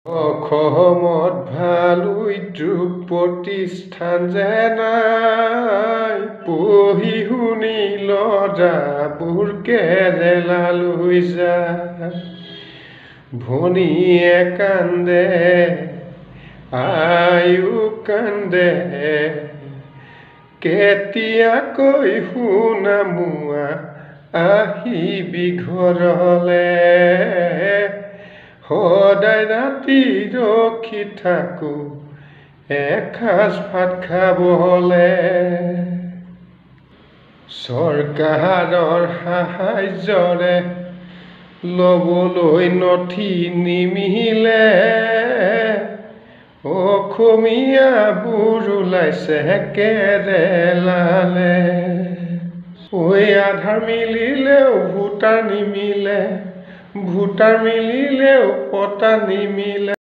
অসমত ভাল উদ্যোগ প্ৰতিষ্ঠান যে নাই, পঢ়ি শুনি লজাবোৰ কেৰেলা লৈ যায়। ভনীয়ে কান্দে আয়ো কান্দে, কেতিয়াকৈ সোণামুৱা আহিবি ঘৰলে। সদায় ৰাতি ৰখি থাকো এসাঁজ ভাত খাবলে। চৰকাৰৰ সাহায্যৰে ল'বলৈ নথি নিমিলে, অসমীয়াবোৰ ওলাইছে কেৰেলালে। আধাৰ মিলিলেও ভোটাৰ নিমিলে, ভোটাৰ মিলিলেও পতা নিমিলে।